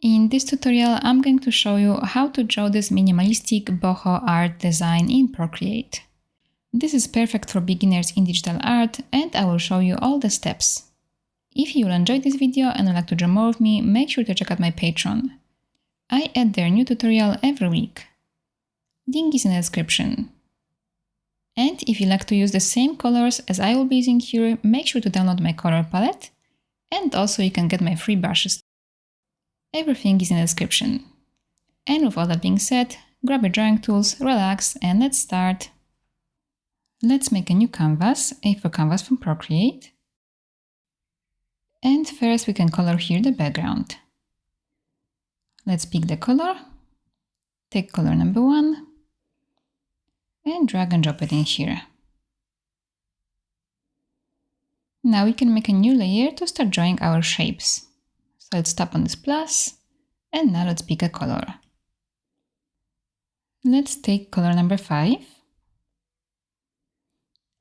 In this tutorial, I'm going to show you how to draw this minimalistic boho art design in Procreate. This is perfect for beginners in digital art, and I will show you all the steps. If you will enjoy this video and would like to draw more of me, make sure to check out my Patreon. I add their new tutorial every week. Link is in the description. And if you like to use the same colors as I will be using here, make sure to download my color palette, and also you can get my free brushes. Everything is in the description. And with all that being said, grab your drawing tools, relax, and let's start. Let's make a new canvas, A4 canvas from Procreate. And first we can color here the background. Let's pick the color, take color number 1, and drag and drop it in here. Now we can make a new layer to start drawing our shapes. So let's tap on this plus, and now let's pick a color. Let's take color number 5,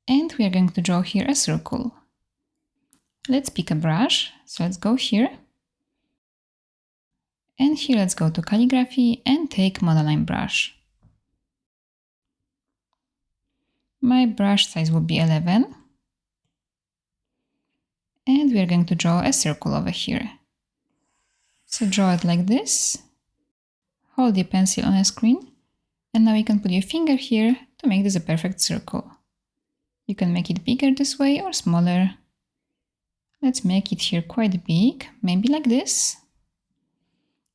and we are going to draw here a circle. Let's pick a brush, so let's go here, and here let's go to calligraphy and take monoline brush. My brush size will be 11, and we are going to draw a circle over here. So draw it like this, hold your pencil on a screen, and now you can put your finger here to make this a perfect circle. You can make it bigger this way or smaller. Let's make it here quite big, maybe like this.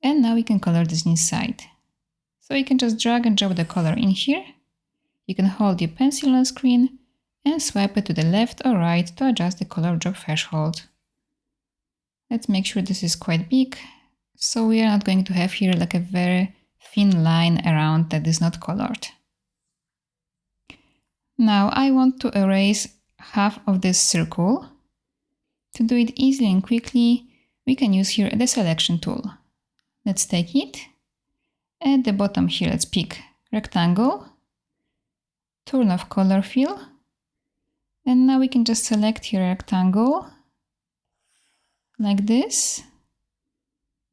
And now we can color this inside. So you can just drag and drop the color in here. You can hold your pencil on the screen and swipe it to the left or right to adjust the color drop threshold. Let's make sure this is quite big, so we are not going to have here like a very thin line around that is not colored. Now I want to erase half of this circle. To do it easily and quickly, we can use here the selection tool. Let's take it. At the bottom here, let's pick rectangle, turn off color fill, and now we can just select here rectangle like this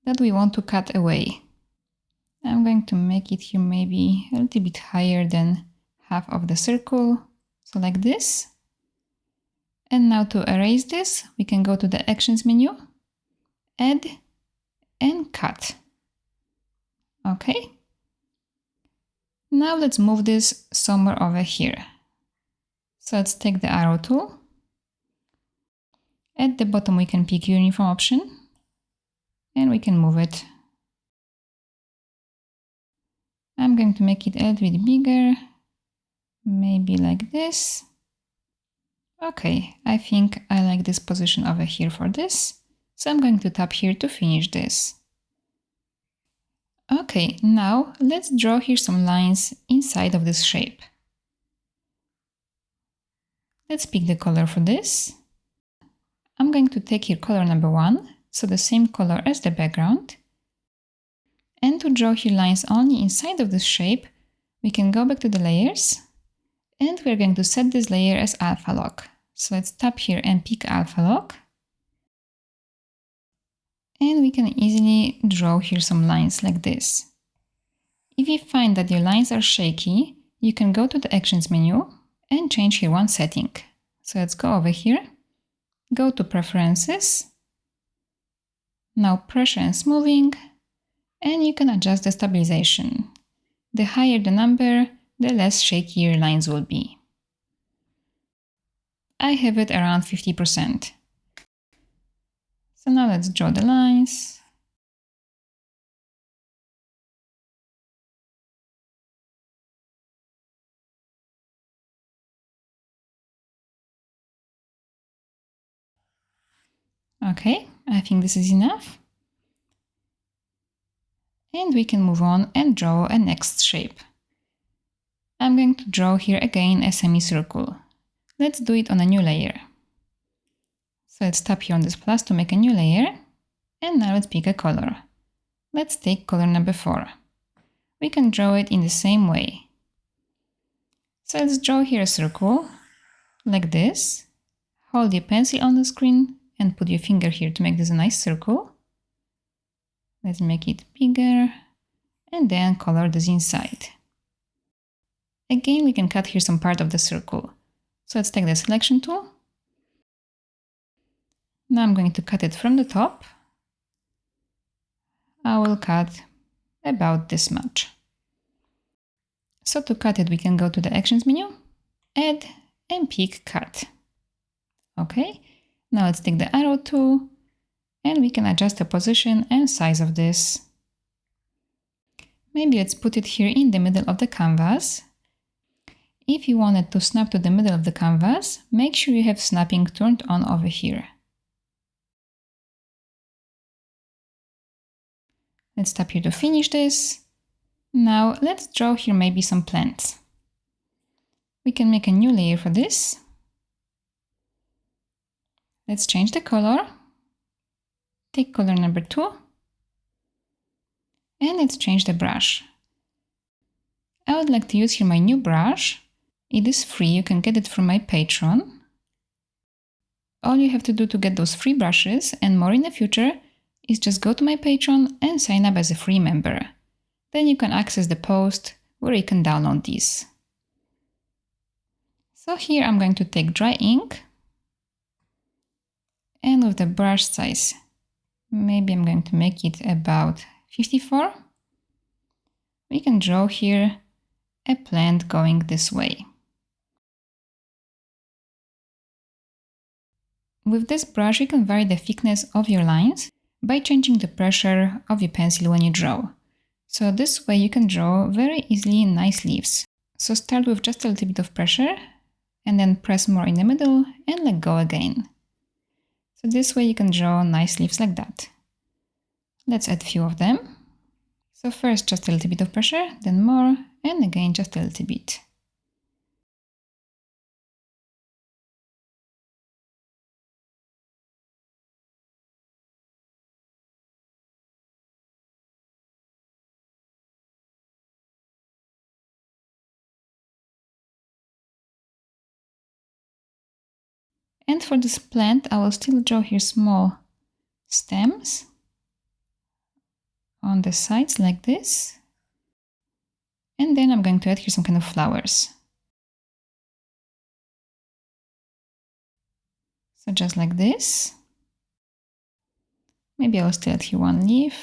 that we want to cut away. I'm going to make it here maybe a little bit higher than half of the circle, so like this. And now to erase this, we can go to the Actions menu, Add, and Cut. Okay. Now let's move this somewhere over here. So let's take the arrow tool. At the bottom we can pick Uniform option, and we can move it. I'm going to make it a little bit bigger, maybe like this. Okay, I think I like this position over here for this, so I'm going to tap here to finish this. Okay, now let's draw here some lines inside of this shape. Let's pick the color for this. I'm going to take here color number 1, so the same color as the background. And to draw here lines only inside of this shape, we can go back to the layers, and we're going to set this layer as alpha lock. So let's tap here and pick alpha lock. And we can easily draw here some lines like this. If you find that your lines are shaky, you can go to the Actions menu and change here one setting. So let's go over here, go to Preferences, now Pressure and Smoothing, and you can adjust the stabilization. The higher the number, the less shaky your lines will be. I have it around 50%. So now let's draw the lines. Okay, I think this is enough. And we can move on and draw a next shape. I'm going to draw here again a semicircle. Let's do it on a new layer. So let's tap here on this plus to make a new layer. And now let's pick a color. Let's take color number 4. We can draw it in the same way. So let's draw here a circle, like this. Hold your pencil on the screen and put your finger here to make this a nice circle. Let's make it bigger and then color this inside. Again, we can cut here some part of the circle. So let's take the selection tool. Now I'm going to cut it from the top. I will cut about this much. So to cut it, we can go to the Actions menu, Add, and pick Cut. Okay, now let's take the arrow tool and we can adjust the position and size of this. Maybe let's put it here in the middle of the canvas. If you want it to snap to the middle of the canvas, make sure you have snapping turned on over here. Let's tap here to finish this. Now let's draw here maybe some plants. We can make a new layer for this. Let's change the color. Take color number 2. And let's change the brush. I would like to use here my new brush. It is free, you can get it from my Patreon. All you have to do to get those free brushes and more in the future is just go to my Patreon and sign up as a free member. Then you can access the post where you can download these. So here I'm going to take dry ink and with the brush size, maybe I'm going to make it about 54. We can draw here a plant going this way. With this brush you can vary the thickness of your lines by changing the pressure of your pencil when you draw. So this way you can draw very easily nice leaves. So start with just a little bit of pressure and then press more in the middle and let go again. So this way you can draw nice leaves like that. Let's add a few of them. So first just a little bit of pressure, then more, and again just a little bit. And for this plant, I will still draw here small stems on the sides like this. And then I'm going to add here some kind of flowers. So just like this. Maybe I'll still add here one leaf.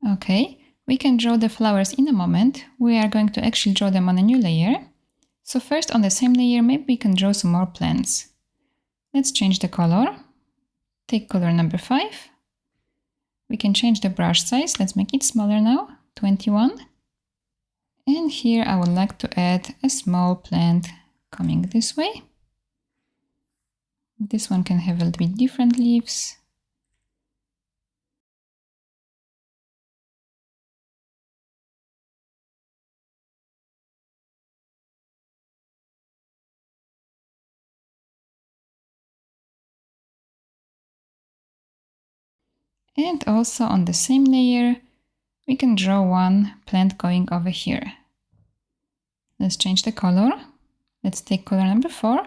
Okay, we can draw the flowers in a moment. We are going to actually draw them on a new layer. So first on the same layer, maybe we can draw some more plants. Let's change the color. Take color number 5. We can change the brush size. Let's make it smaller now, 21. And here I would like to add a small plant coming this way. This one can have a little bit different leaves. And also on the same layer, we can draw one plant going over here. Let's change the color. Let's take color number 4.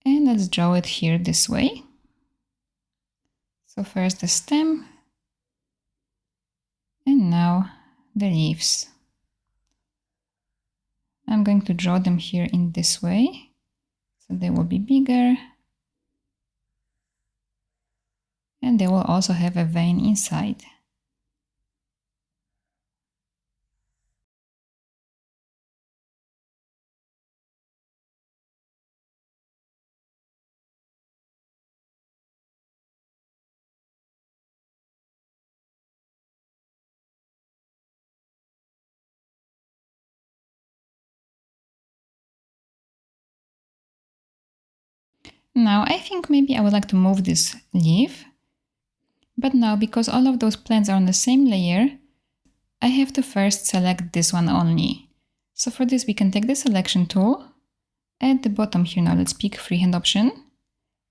And let's draw it here this way. So first the stem, and now the leaves. I'm going to draw them here in this way, so they will be bigger. And they will also have a vein inside. Now I think maybe I would like to move this leaf. But now, because all of those plants are on the same layer, I have to first select this one only. So for this we can take the selection tool. At the bottom here now let's pick freehand option.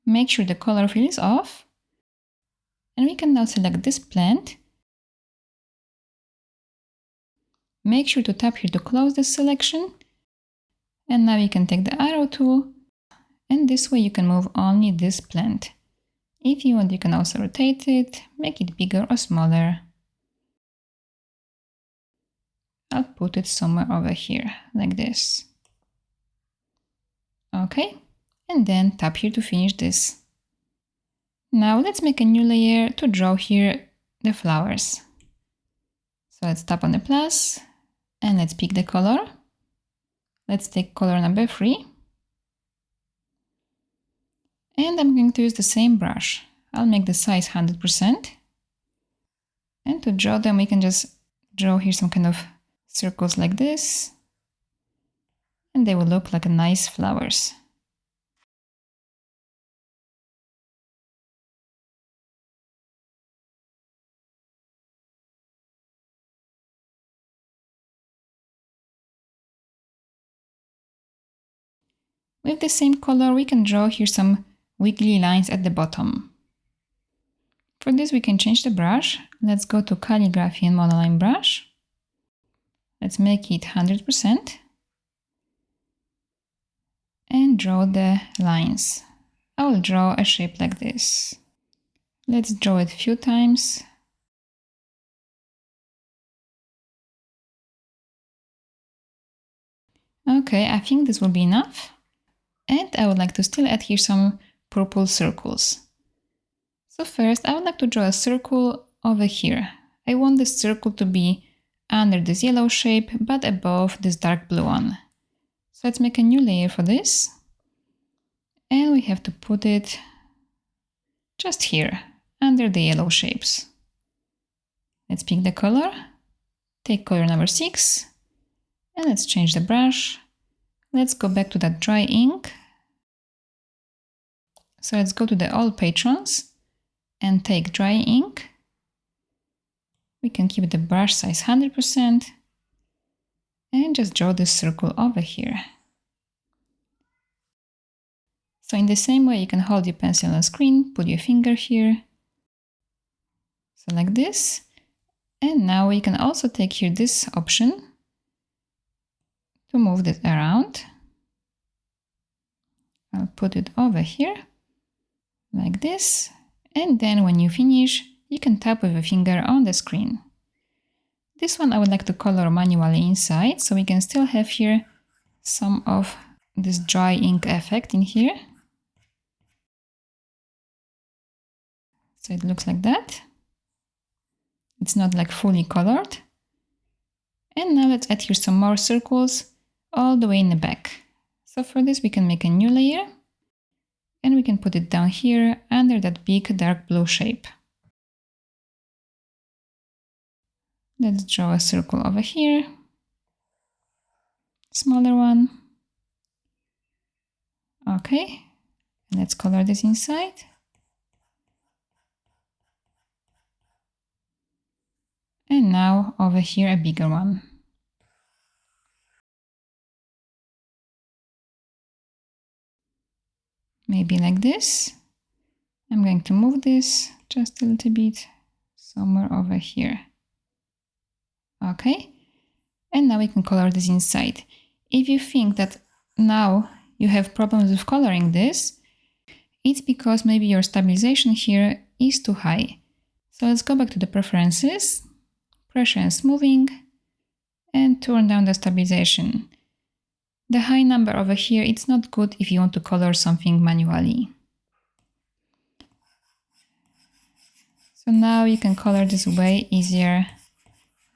Make sure the color fill is off. And we can now select this plant. Make sure to tap here to close this selection. And now you can take the arrow tool. And this way you can move only this plant. If you want, you can also rotate it, make it bigger or smaller. I'll put it somewhere over here, like this. Okay, and then tap here to finish this. Now let's make a new layer to draw here the flowers. So let's tap on the plus and let's pick the color. Let's take color number 3. And I'm going to use the same brush. I'll make the size 100%. And to draw them, we can just draw here some kind of circles like this. And they will look like nice flowers. With the same color, we can draw here some wiggly lines at the bottom. For this, we can change the brush. Let's go to calligraphy and monoline brush. Let's make it 100% and draw the lines. I will draw a shape like this. Let's draw it a few times. Okay, I think this will be enough. And I would like to still add here some purple circles. So first, I would like to draw a circle over here. I want this circle to be under this yellow shape, but above this dark blue one. So let's make a new layer for this. And we have to put it just here, under the yellow shapes. Let's pick the color, take color number 6, and let's change the brush. Let's go back to that dry ink. So let's go to the all patrons and take dry ink. We can keep the brush size 100% and just draw this circle over here. So in the same way, you can hold your pencil on the screen, put your finger here. So like this. And now we can also take here this option to move it around. I'll put it over here, like this. And then when you finish, you can tap with a finger on the screen. This one I would like to color manually inside, so we can still have here some of this dry ink effect in here. So it looks like that. It's not like fully colored. And now let's add here some more circles all the way in the back. So for this we can make a new layer and we can put it down here under that big dark blue shape. Let's draw a circle over here, smaller one. Okay, let's color this inside. And now over here a bigger one. Maybe like this. I'm going to move this just a little bit somewhere over here. Okay, and now we can color this inside. If you think that now you have problems with coloring this, it's because maybe your stabilization here is too high. So let's go back to the preferences, pressure and smoothing, and turn down the stabilization. The high number over here, it's not good if you want to color something manually. So now you can color this way easier,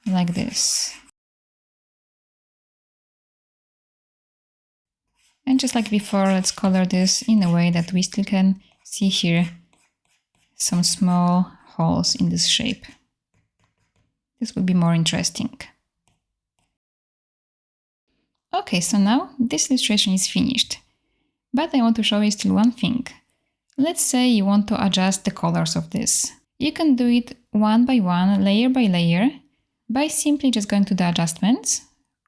like this. And just like before, let's color this in a way that we still can see here some small holes in this shape. This will be more interesting. Okay, so now this illustration is finished. But I want to show you still one thing. Let's say you want to adjust the colors of this. You can do it one by one, layer by layer, by simply just going to the adjustments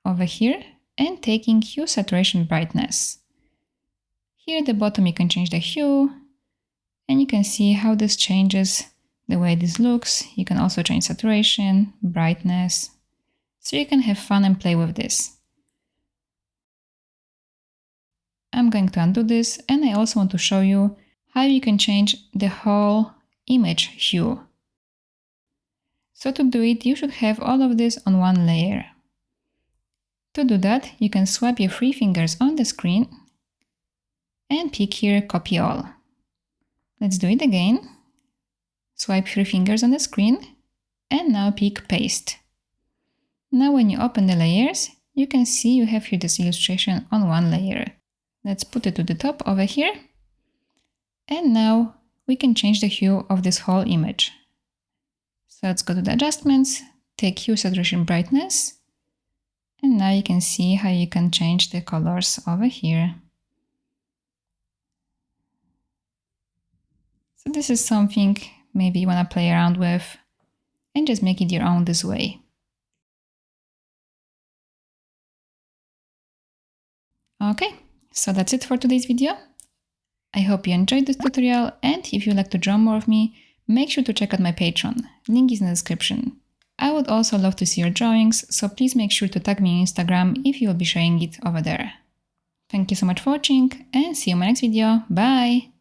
over here and taking hue, saturation, brightness. Here at the bottom you can change the hue and you can see how this changes the way this looks. You can also change saturation, brightness, so you can have fun and play with this. I'm going to undo this and I also want to show you how you can change the whole image hue. So to do it, you should have all of this on one layer. To do that, you can swipe your 3 fingers on the screen and pick here Copy All. Let's do it again. Swipe 3 fingers on the screen and now pick Paste. Now when you open the layers, you can see you have here this illustration on one layer. Let's put it to the top over here. And now we can change the hue of this whole image. So let's go to the adjustments, take Hue, Saturation, Brightness. And now you can see how you can change the colors over here. So this is something maybe you want to play around with and just make it your own this way. Okay, so that's it for today's video. I hope you enjoyed this tutorial, and if you'd like to draw more of me, make sure to check out my Patreon. Link is in the description. I would also love to see your drawings, so please make sure to tag me on Instagram if you'll be sharing it over there. Thank you so much for watching, and see you in my next video. Bye!